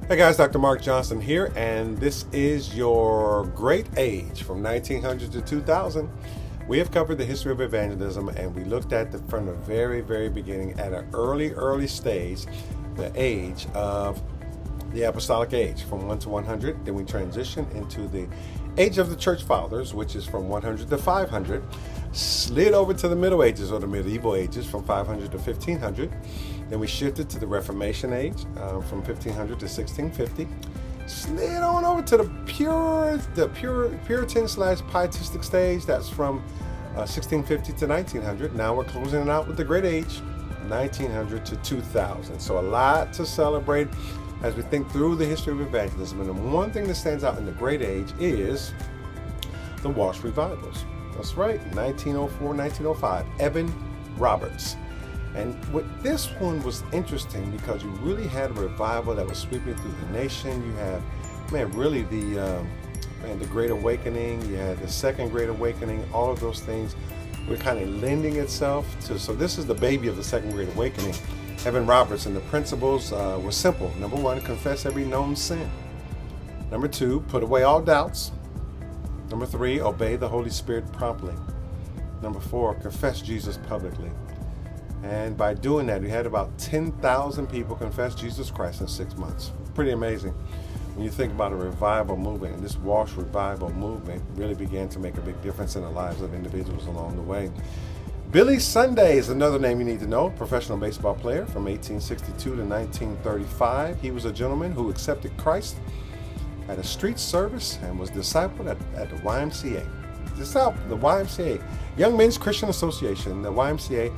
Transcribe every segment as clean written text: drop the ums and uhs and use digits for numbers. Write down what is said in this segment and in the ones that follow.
Hey guys, Dr. Mark Johnson here, and this is your great age from 1900 to 2000. We have covered the history of evangelism, and we looked at from the very beginning at an early stage, the age of the apostolic age from 1 to 100. Then we transitioned into the age of the church fathers, which is from 100 to 500, slid over to the Middle Ages or the medieval ages from 500 to 1500. Then we shifted to the Reformation age from 1500 to 1650. Slid on over to the Puritan / Pietistic stage. That's from 1650 to 1900. Now we're closing it out with the Great Age, 1900 to 2000. So a lot to celebrate as we think through the history of evangelism. And the one thing that stands out in the Great Age is the Welsh revivals. That's right, 1904, 1905, Evan Roberts. And this one was interesting because you really had a revival that was sweeping through the nation. You have, really the Great Awakening. You had the Second Great Awakening. All of those things were kind of lending itself to. So this is the baby of the Second Great Awakening, Evan Roberts, and the principles were simple. Number one, confess every known sin. Number two, put away all doubts. Number three, obey the Holy Spirit promptly. Number four, confess Jesus publicly. And by doing that, we had about 10,000 people confess Jesus Christ in 6 months. Pretty amazing. When you think about a revival movement, and this Welsh revival movement really began to make a big difference in the lives of individuals along the way. Billy Sunday is another name you need to know, professional baseball player from 1862 to 1935. He was a gentleman who accepted Christ at a street service and was discipled at the YMCA. The YMCA, Young Men's Christian Association, the YMCA,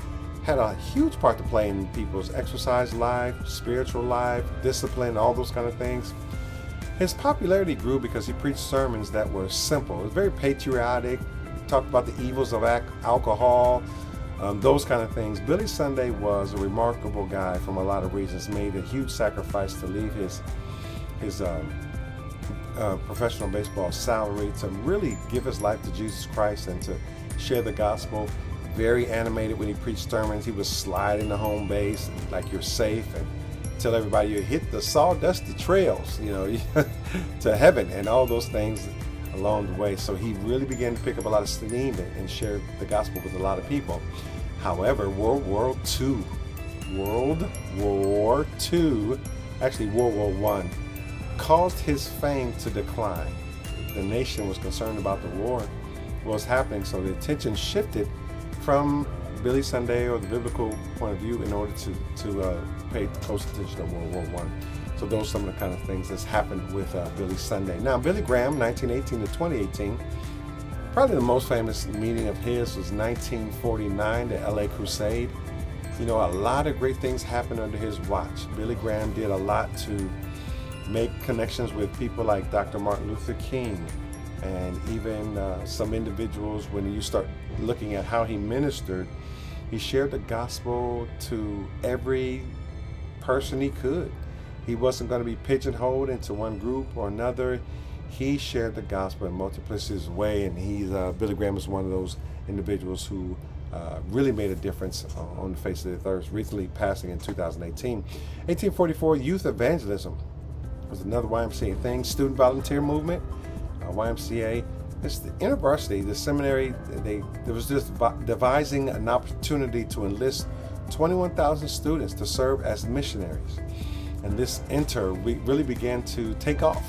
had a huge part to play in people's exercise life, spiritual life, discipline, all those kind of things. His popularity grew because he preached sermons that were simple. It was very patriotic, talked about the evils of alcohol, those kind of things. Billy Sunday was a remarkable guy from a lot of reasons, made a huge sacrifice to leave his professional baseball salary to really give his life to Jesus Christ and to share the gospel. Very animated when he preached sermons. He would slide into home base like you're safe and tell everybody you hit the sawdusty trails, to heaven and all those things along the way. So he really began to pick up a lot of steam and share the gospel with a lot of people. However, World War II, actually World War I, caused his fame to decline. The nation was concerned about the war, what was happening, so the attention shifted from Billy Sunday or the biblical point of view in order to pay close attention to World War I. So those are some of the kind of things that's happened with Billy Sunday. Now, Billy Graham, 1918 to 2018, probably the most famous meeting of his was 1949, the LA Crusade. A lot of great things happened under his watch. Billy Graham did a lot to make connections with people like Dr. Martin Luther King, and even some individuals. When you start looking at how he ministered, he shared the gospel to every person he could. He wasn't going to be pigeonholed into one group or another. He shared the gospel in multiplicities way, and Billy Graham is one of those individuals who really made a difference on the face of the earth, recently passing in 2018. 1844, youth evangelism was another YMCA thing. Student volunteer movement, YMCA. It's the university, the seminary, there was just devising an opportunity to enlist 21,000 students to serve as missionaries. And this really began to take off.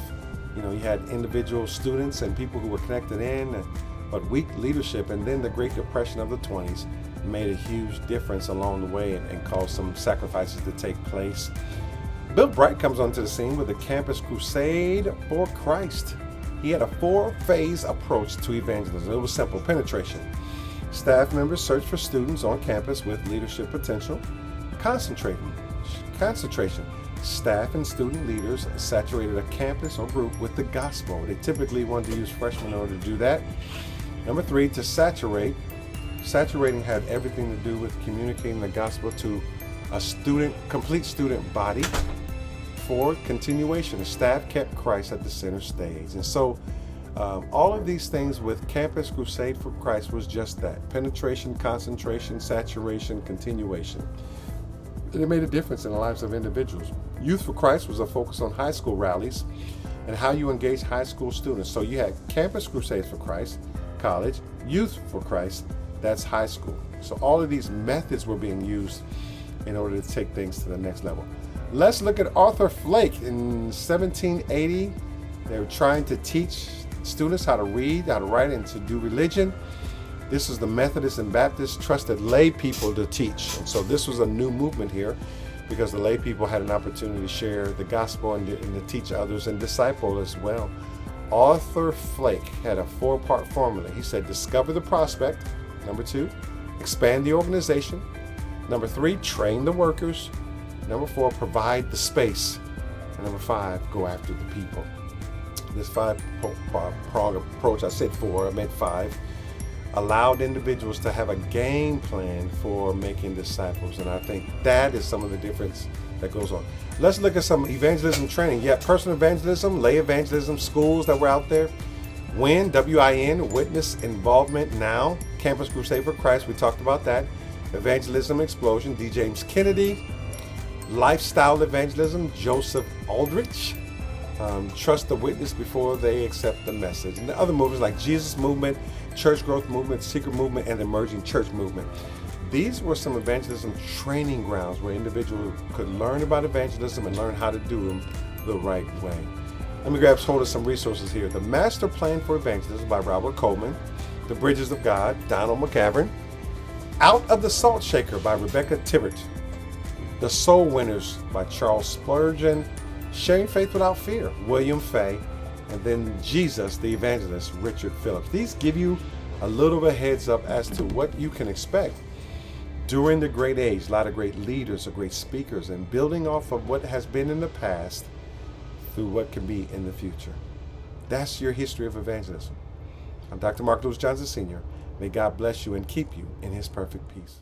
You had individual students and people who were connected in, but weak leadership. And then the Great Depression of the 20s made a huge difference along the way and caused some sacrifices to take place. Bill Bright comes onto the scene with the Campus Crusade for Christ. He had a 4-phase approach to evangelism. It was simple: penetration. Staff members searched for students on campus with leadership potential. Concentration. Staff and student leaders saturated a campus or group with the gospel. They typically wanted to use freshmen in order to do that. Number 3, to saturate. Saturating had everything to do with communicating the gospel to a complete student body. 4, continuation. The staff kept Christ at the center stage. And so all of these things with Campus Crusade for Christ was just that: penetration, concentration, saturation, continuation. And it made a difference in the lives of individuals. Youth for Christ was a focus on high school rallies and how you engage high school students. So you had Campus Crusades for Christ, college, Youth for Christ, that's high school. So all of these methods were being used in order to take things to the next level. Let's look at Arthur Flake. In 1780, they were trying to teach students how to read, how to write, and to do religion. This is the Methodists and Baptists trusted lay people to teach. And so this was a new movement here because the lay people had an opportunity to share the gospel and to teach others and disciple as well. Arthur Flake had a 4-part formula. He said, discover the prospect. Number 2, expand the organization. Number 3, train the workers. Number 4, provide the space. And number 5, go after the people. This 5-prong approach, I said 4, I meant 5, allowed individuals to have a game plan for making disciples. And I think that is some of the difference that goes on. Let's look at some evangelism training. Yeah, personal evangelism, lay evangelism, schools that were out there. WIN, W-I-N, Witness Involvement Now. Campus Crusade for Christ, we talked about that. Evangelism Explosion, D. James Kennedy. Lifestyle Evangelism, Joseph Aldrich. Trust the witness before they accept the message. And the other movements like Jesus Movement, Church Growth Movement, Secret Movement, and Emerging Church Movement. These were some evangelism training grounds where individuals could learn about evangelism and learn how to do them the right way. Let me grab hold of some resources here. The Master Plan for Evangelism by Robert Coleman. The Bridges of God, Donald McGavran. Out of the Salt Shaker by Rebecca Tibbert. The Soul Winners by Charles Spurgeon. Sharing Faith Without Fear, William Fay. And then Jesus, the Evangelist, Richard Phillips. These give you a little bit of a heads up as to what you can expect during the great age. A lot of great leaders, or great speakers, and building off of what has been in the past through what can be in the future. That's your history of evangelism. I'm Dr. Mark Lewis Johnson Sr. May God bless you and keep you in His perfect peace.